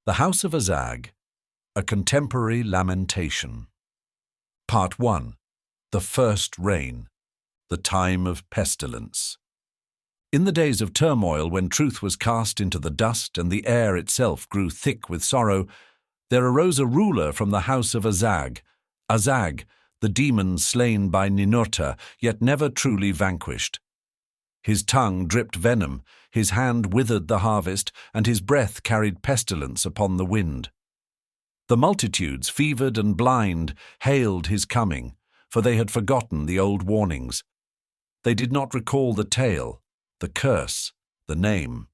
The House of Azag, a Contemporary Lamentation. Part 1. The First Reign, the Time of Pestilence. In the days of turmoil, when truth was cast into the dust and the air itself grew thick with sorrow, there arose a ruler from the house of Azag, Azag, the demon slain by Ninurta, yet never truly vanquished. His tongue dripped venom, his hand withered the harvest, and his breath carried pestilence upon the wind. The multitudes, fevered and blind, hailed his coming, for they had forgotten the old warnings. They did not recall the tale, the curse, the name.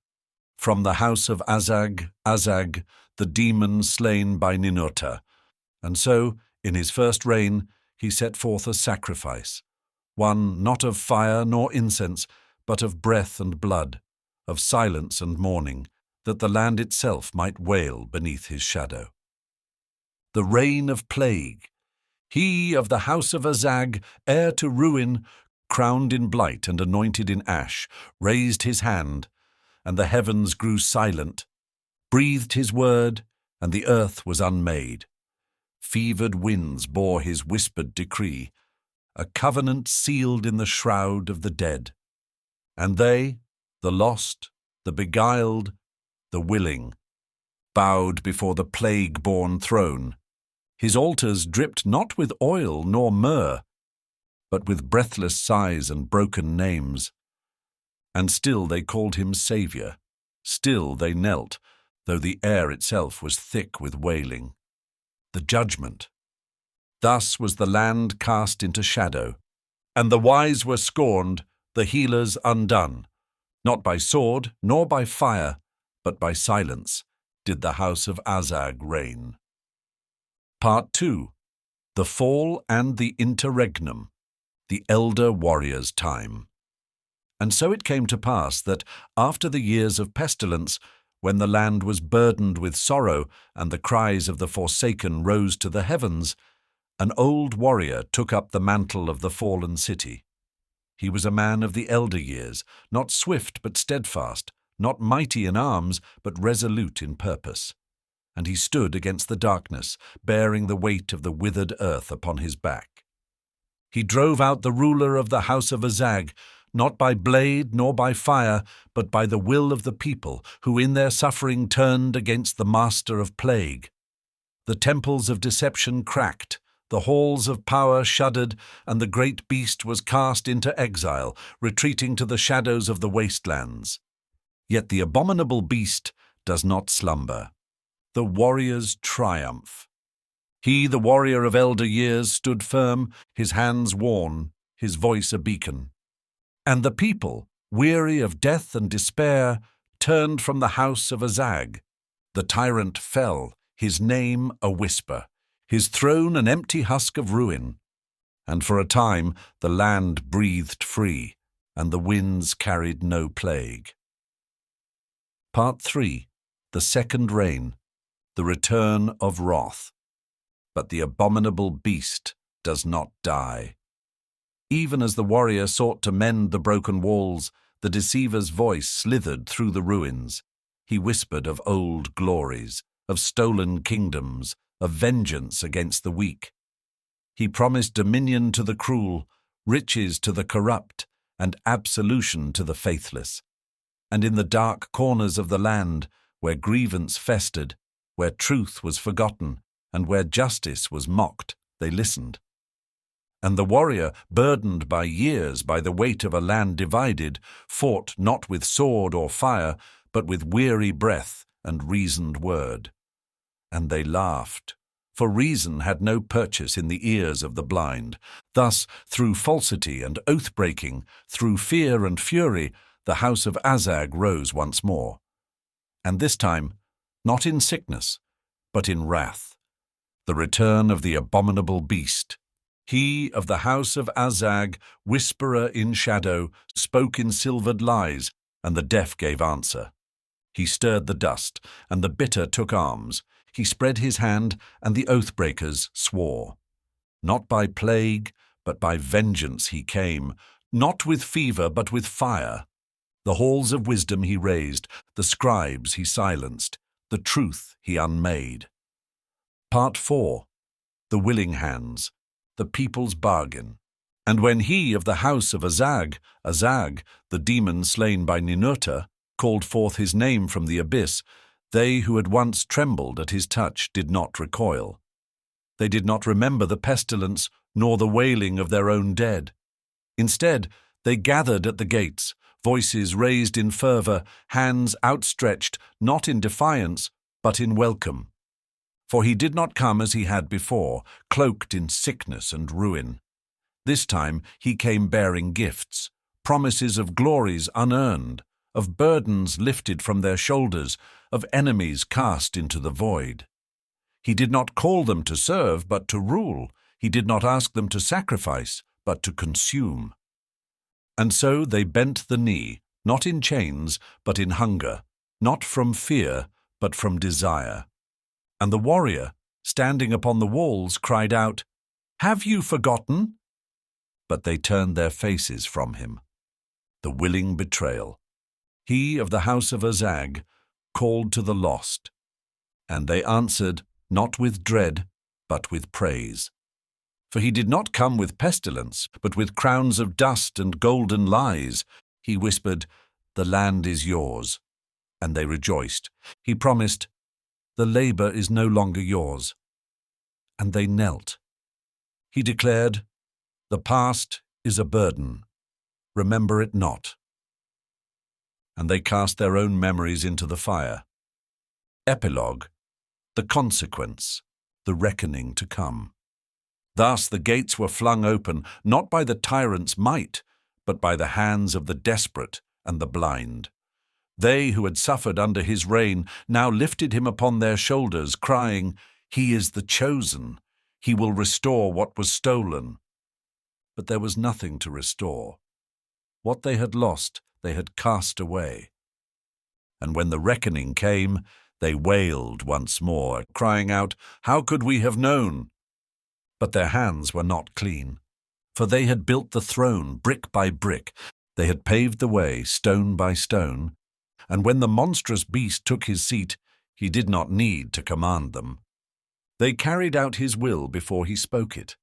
From the house of Azag, Azag, the demon slain by Ninurta. And so, in his first reign, he set forth a sacrifice, one not of fire nor incense, but of breath and blood, of silence and mourning, that the land itself might wail beneath his shadow. The reign of plague. He of the house of Azag, heir to ruin, crowned in blight and anointed in ash, raised his hand, and the heavens grew silent, breathed his word, and the earth was unmade. Fevered winds bore his whispered decree, a covenant sealed in the shroud of the dead. And they, the lost, the beguiled, the willing, bowed before the plague-born throne. His altars dripped not with oil nor myrrh, but with breathless sighs and broken names. And still they called him Saviour, still they knelt, though the air itself was thick with wailing. The judgment. Thus was the land cast into shadow, and the wise were scorned, the healers undone. Not by sword, nor by fire, but by silence did the house of Azag reign. Part 2. The Fall and the Interregnum, the Elder Warrior's Time. And so it came to pass that, after the years of pestilence, when the land was burdened with sorrow and the cries of the forsaken rose to the heavens, an old warrior took up the mantle of the fallen city. He was a man of the elder years, not swift but steadfast, not mighty in arms but resolute in purpose. And he stood against the darkness, bearing the weight of the withered earth upon his back. He drove out the ruler of the house of Azag, not by blade nor by fire, but by the will of the people, who in their suffering turned against the master of plague. The temples of deception cracked, the halls of power shuddered, and the great beast was cast into exile, retreating to the shadows of the wastelands. Yet the abominable beast does not slumber. The warrior's triumph. He, the warrior of elder years, stood firm, his hands worn, his voice a beacon. And the people, weary of death and despair, turned from the house of Azag. The tyrant fell, his name a whisper, his throne an empty husk of ruin. And for a time the land breathed free, and the winds carried no plague. Part 3. The Second Reign, the Return of Wrath. But the abominable beast does not die. Even as the warrior sought to mend the broken walls, the deceiver's voice slithered through the ruins. He whispered of old glories, of stolen kingdoms, of vengeance against the weak. He promised dominion to the cruel, riches to the corrupt, and absolution to the faithless. And in the dark corners of the land, where grievance festered, where truth was forgotten, and where justice was mocked, they listened. And the warrior, burdened by years by the weight of a land divided, fought not with sword or fire, but with weary breath and reasoned word. And they laughed, for reason had no purchase in the ears of the blind. Thus, through falsity and oath-breaking, through fear and fury, the house of Azag rose once more. And this time, not in sickness, but in wrath. The return of the abominable beast. He of the house of Azag, whisperer in shadow, spoke in silvered lies, and the deaf gave answer. He stirred the dust, and the bitter took arms. He spread his hand, and the oath-breakers swore. Not by plague, but by vengeance he came, not with fever, but with fire. The halls of wisdom he raised, the scribes he silenced, the truth he unmade. Part 4. The willing hands, the people's bargain. And when he of the house of Azag, the demon slain by Ninurta, called forth his name from the abyss, they who had once trembled at his touch did not recoil. They did not remember the pestilence nor the wailing of their own dead. Instead, they gathered at the gates, voices raised in fervour, hands outstretched, not in defiance, but in welcome. For he did not come as he had before, cloaked in sickness and ruin. This time he came bearing gifts, promises of glories unearned, of burdens lifted from their shoulders, of enemies cast into the void. He did not call them to serve, but to rule. He did not ask them to sacrifice, but to consume. And so they bent the knee, not in chains, but in hunger, not from fear, but from desire. And the warrior, standing upon the walls, cried out, "Have you forgotten?" But they turned their faces from him. The willing betrayal. He of the house of Azag called to the lost, and they answered, not with dread, but with praise. For he did not come with pestilence, but with crowns of dust and golden lies. He whispered, "The land is yours." And they rejoiced. He promised, "The labour is no longer yours." And they knelt. He declared, "The past is a burden. Remember it not." And they cast their own memories into the fire. Epilogue. The consequence, the reckoning to come. Thus the gates were flung open, not by the tyrant's might, but by the hands of the desperate and the blind. They who had suffered under his reign now lifted him upon their shoulders, crying, "He is the chosen. He will restore what was stolen." But there was nothing to restore. What they had lost, they had cast away. And when the reckoning came, they wailed once more, crying out, "How could we have known?" But their hands were not clean, for they had built the throne brick by brick. They had paved the way stone by stone, and when the monstrous beast took his seat, he did not need to command them. They carried out his will before he spoke it.